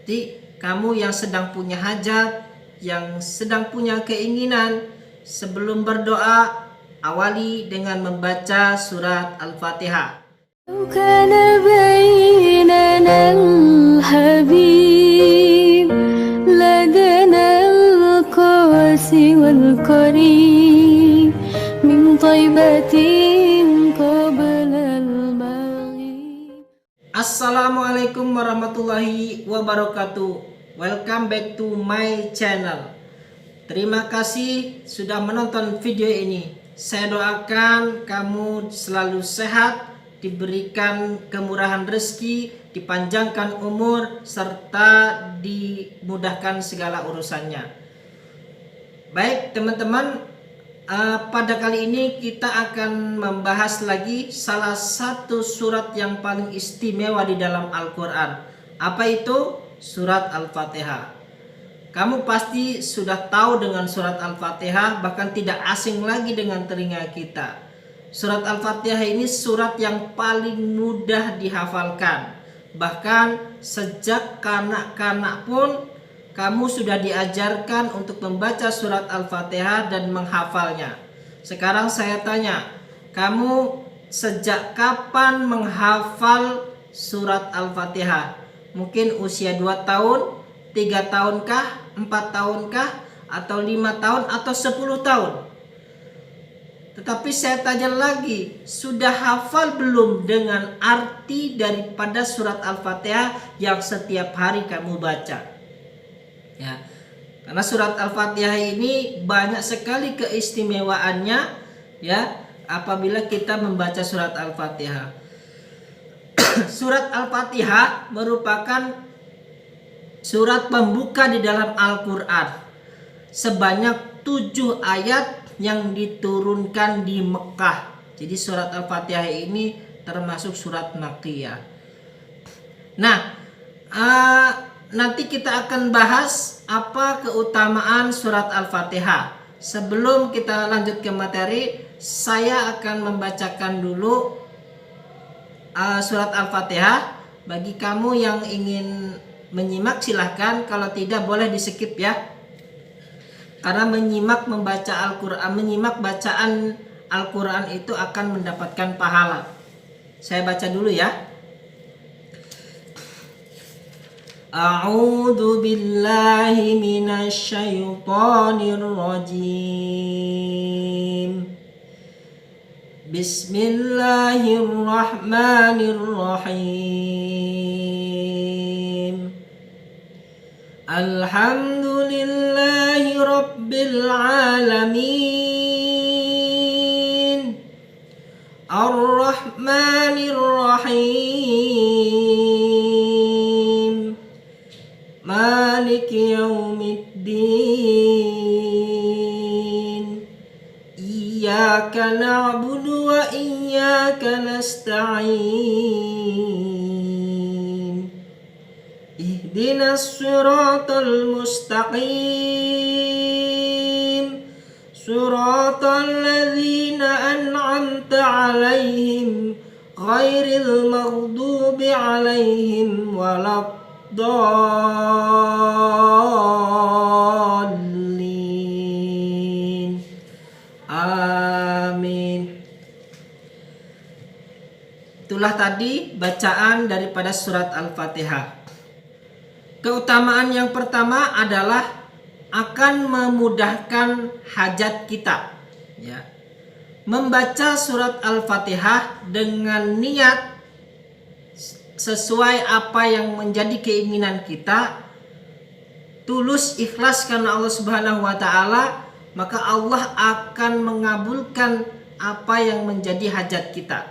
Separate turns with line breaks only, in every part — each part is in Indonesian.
Jadi kamu yang sedang punya hajat, yang sedang punya keinginan, sebelum berdoa awali dengan membaca surat Al-Fatihah.
كان بيننا الحبيب لدنا القاسي والقريب من طيبة قبل المغيب.
Assalamualaikum warahmatullahi wabarakatuh. Welcome back to my channel. Terima kasih sudah menonton video ini. Saya doakan kamu selalu sehat, diberikan kemurahan rezeki, dipanjangkan umur, serta dimudahkan segala urusannya. Baik teman-teman, pada kali ini kita akan membahas lagi salah satu surat yang paling istimewa di dalam Al-Quran. Apa itu? Surat Al-Fatihah. Kamu pasti sudah tahu dengan surat Al-Fatihah, bahkan tidak asing lagi dengan telinga kita. Surat Al-Fatihah ini surat yang paling mudah dihafalkan. Bahkan sejak kanak-kanak pun kamu sudah diajarkan untuk membaca surat Al-Fatihah dan menghafalnya. Sekarang saya tanya, kamu sejak kapan menghafal surat Al-Fatihah? Mungkin usia 2 tahun, 3 tahunkah, 4 tahunkah, atau 5 tahun, atau 10 tahun? Tetapi saya tanya lagi, sudah hafal belum dengan arti daripada surat Al-Fatihah yang setiap hari kamu baca? Ya, karena surat Al-Fatihah ini banyak sekali keistimewaannya, ya, apabila kita membaca surat Al-Fatihah. Surat Al-Fatihah merupakan surat pembuka di dalam Al-Quran. Sebanyak 7 ayat yang diturunkan di Mekah. Jadi surat Al-Fatihah ini termasuk surat Makkiyah. Nah, nanti kita akan bahas apa keutamaan surat Al-Fatihah. Sebelum kita lanjut ke materi, saya akan membacakan dulu surat Al-Fatihah. Bagi kamu yang ingin menyimak silahkan, kalau tidak boleh di skip ya. Karena menyimak membaca Al-Quran, menyimak bacaan Al-Quran itu akan mendapatkan pahala. Saya baca dulu ya. A'udzu billahi minasyaitonir rajim. Bismillahirrahmanirrahim. Alhamdulillahi rabbil alamin. Ar-Rahmanir Rahim. Maliki yaumiddin. Iyyaka na'budu wa iyyaka nasta'in. Ihdinas siratal mustaqim. Siratal ladzina an'amta 'alaihim ghairil maghdubi 'alaihim waladdallin. Amin. Itulah tadi bacaan daripada surat Al-Fatihah. Keutamaan yang pertama adalah akan memudahkan hajat kita, ya. Membaca surat Al-Fatihah dengan niat sesuai apa yang menjadi keinginan kita, tulus ikhlas karena Allah Subhanahu wa taala, maka Allah akan mengabulkan apa yang menjadi hajat kita.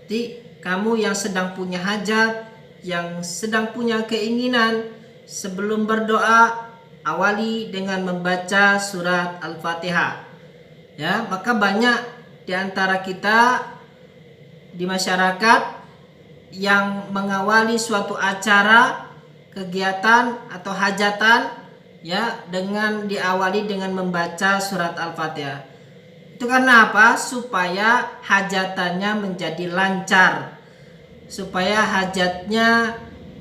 Jadi kamu yang sedang punya hajat, yang sedang punya keinginan, sebelum berdoa awali dengan membaca surat Al-Fatihah. Ya, maka banyak di antara kita di masyarakat yang mengawali suatu acara, kegiatan atau hajatan, ya, dengan diawali dengan membaca surat Al-Fatihah. Itu karena apa? Supaya hajatannya menjadi lancar, supaya hajatnya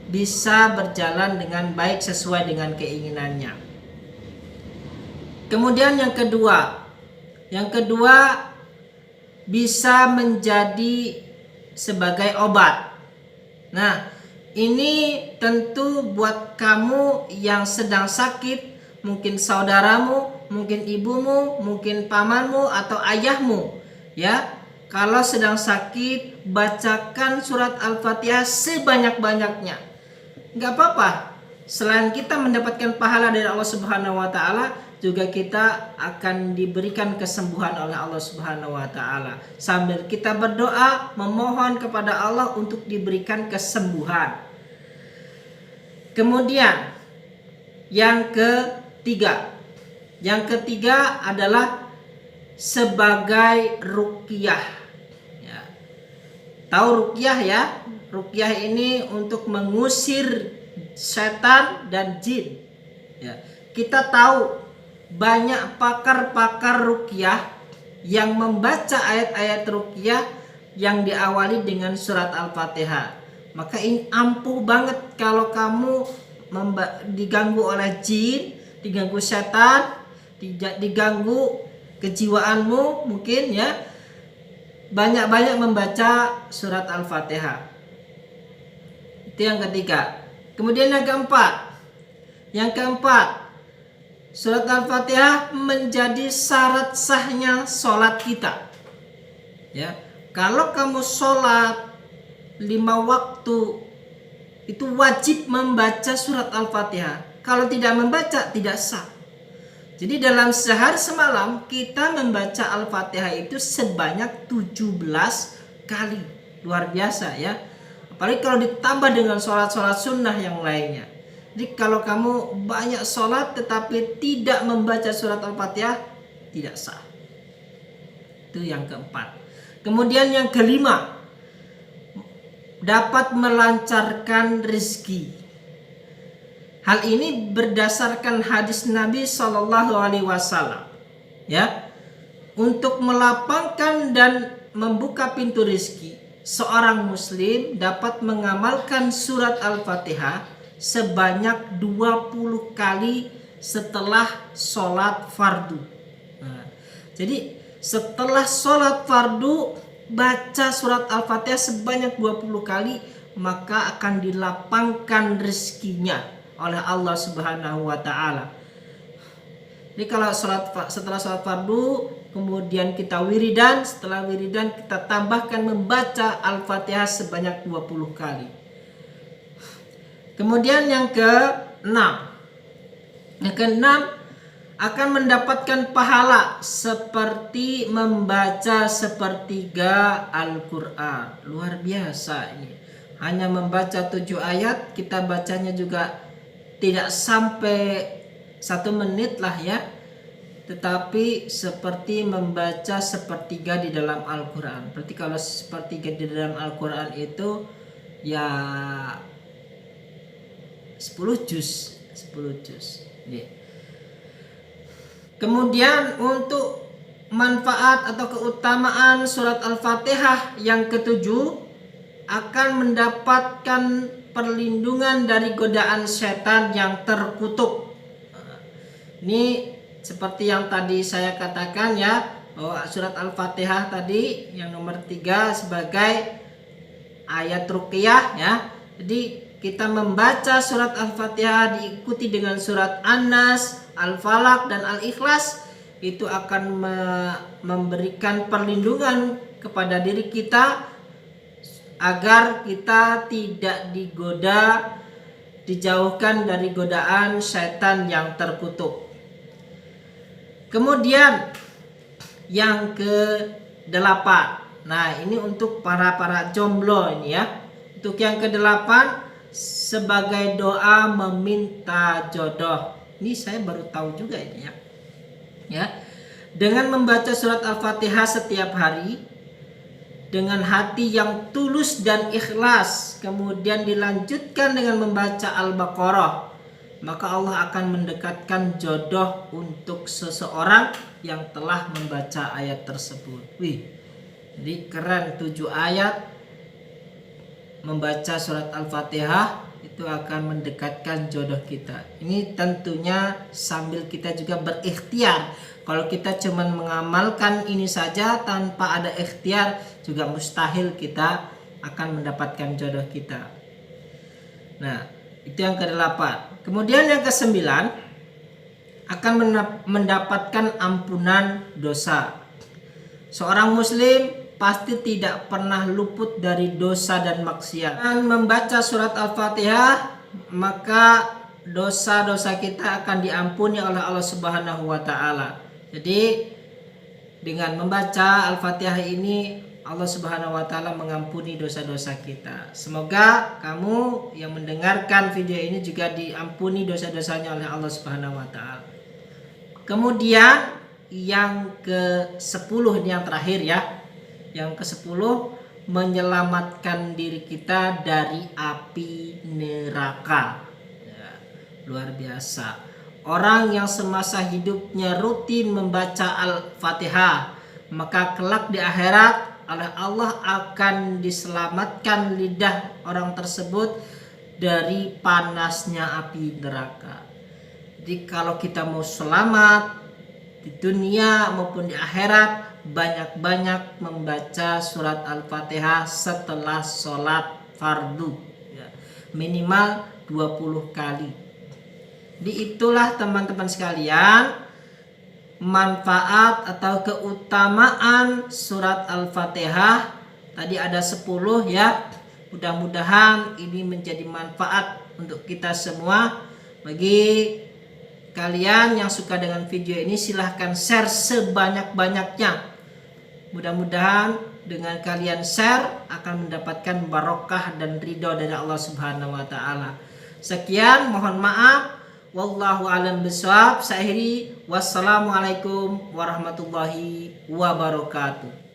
bisa berjalan dengan baik sesuai dengan keinginannya. Kemudian yang kedua bisa menjadi sebagai obat. Nah, ini tentu buat kamu yang sedang sakit, mungkin saudaramu, mungkin ibumu, mungkin pamanmu atau ayahmu, ya. Kalau sedang sakit, bacakan surat Al-Fatihah sebanyak-banyaknya. Enggak apa-apa. Selain kita mendapatkan pahala dari Allah Subhanahu wa taala, juga kita akan diberikan kesembuhan oleh Allah Subhanahu wa taala. Sambil kita berdoa memohon kepada Allah untuk diberikan kesembuhan. Kemudian yang ketiga adalah sebagai ruqyah. Ya. Tahu ruqyah ya? Ruqyah ini untuk mengusir setan dan jin. Ya. Kita tahu banyak pakar-pakar ruqyah yang membaca ayat-ayat ruqyah yang diawali dengan surat Al-Fatihah. Maka ini ampuh banget kalau kamu diganggu oleh jin, diganggu setan, diganggu kejiwaanmu mungkin ya. Banyak-banyak membaca surat Al-Fatihah. Itu yang ketiga. Kemudian yang keempat, surat Al-Fatihah menjadi syarat sahnya sholat kita. Ya, kalau kamu sholat 5 waktu itu wajib membaca surat Al-Fatihah. Kalau tidak membaca tidak sah. Jadi dalam sehari semalam kita membaca Al-Fatihah itu sebanyak 17 kali. Luar biasa ya. Apalagi kalau ditambah dengan sholat-sholat sunnah yang lainnya. Jadi kalau kamu banyak sholat tetapi tidak membaca surat Al-Fatihah tidak sah. Itu yang keempat. Kemudian yang kelima, dapat melancarkan rezeki. Hal ini berdasarkan hadis Nabi SAW. Ya, untuk melapangkan dan membuka pintu rezeki, seorang muslim dapat mengamalkan surat Al-Fatihah sebanyak 20 kali setelah sholat fardu. Nah, jadi setelah sholat fardu baca surat Al-Fatihah sebanyak 20 kali, maka akan dilapangkan rezekinya oleh Allah Subhanahu wa taala. Jadi kalau setelah sholat fardu kemudian kita wiridan, setelah wiridan kita tambahkan membaca Al-Fatihah sebanyak 20 kali. Kemudian yang keenam akan mendapatkan pahala seperti membaca sepertiga Al-Quran. Luar biasa ini. Hanya membaca 7 ayat, kita bacanya juga tidak sampai 1 menit lah ya. Tetapi seperti membaca sepertiga di dalam Al-Quran. Berarti kalau sepertiga di dalam Al-Quran itu ya 10 juz. Yeah. Kemudian untuk manfaat atau keutamaan surat Al-Fatihah yang ketujuh, akan mendapatkan perlindungan dari godaan setan yang terkutuk. Ini seperti yang tadi saya katakan ya, bahwa surat Al-Fatihah tadi yang nomor 3 sebagai ayat ruqyah ya. Jadi kita membaca surat Al-Fatihah diikuti dengan surat An-Nas, Al-Falaq dan Al-Ikhlas, itu akan memberikan perlindungan kepada diri kita agar kita tidak digoda, dijauhkan dari godaan setan yang terkutuk. Kemudian yang ke-8. Nah, ini untuk para jomblo ini ya. Untuk yang ke-8 sebagai doa meminta jodoh. Ini saya baru tahu juga ini ya. Ya. Dengan membaca surat Al-Fatihah setiap hari dengan hati yang tulus dan ikhlas, kemudian dilanjutkan dengan membaca Al-Baqarah, maka Allah akan mendekatkan jodoh untuk seseorang yang telah membaca ayat tersebut. Wih, jadi keren, 7 ayat membaca surat Al-Fatihah itu akan mendekatkan jodoh kita. Ini tentunya sambil kita juga berikhtiar. Kalau kita cuma mengamalkan ini saja tanpa ada ikhtiar, juga mustahil kita akan mendapatkan jodoh kita. Nah, itu yang ke-8. Kemudian yang ke-9, akan mendapatkan ampunan dosa. Seorang muslim pasti tidak pernah luput dari dosa dan maksiat. Dengan membaca surat Al-Fatihah, maka dosa-dosa kita akan diampuni oleh Allah Subhanahu wa taala. Jadi dengan membaca Al-Fatihah ini, Allah Subhanahu wa taala mengampuni dosa-dosa kita. Semoga kamu yang mendengarkan video ini juga diampuni dosa-dosanya oleh Allah Subhanahu wa taala. Kemudian yang ke-10 ini yang terakhir ya. Yang ke-10, menyelamatkan diri kita dari api neraka. Ya, luar biasa. Orang yang semasa hidupnya rutin membaca Al-Fatihah, maka kelak di akhirat oleh Allah akan diselamatkan lidah orang tersebut dari panasnya api neraka. Jadi kalau kita mau selamat di dunia maupun di akhirat, banyak-banyak membaca surat Al-Fatihah setelah sholat fardu ya, minimal 20 kali. Jadi itulah teman-teman sekalian manfaat atau keutamaan surat Al-Fatihah. Tadi ada 10 ya. Mudah-mudahan ini menjadi manfaat untuk kita semua. Bagi kalian yang suka dengan video ini, silahkan share sebanyak-banyaknya. Mudah-mudahan dengan kalian share akan mendapatkan barokah dan ridho dari Allah Subhanahu wa taala. Sekian, mohon maaf. Wallahu a'lam bishawab. Saya akhiri. Wassalamualaikum warahmatullahi wabarakatuh.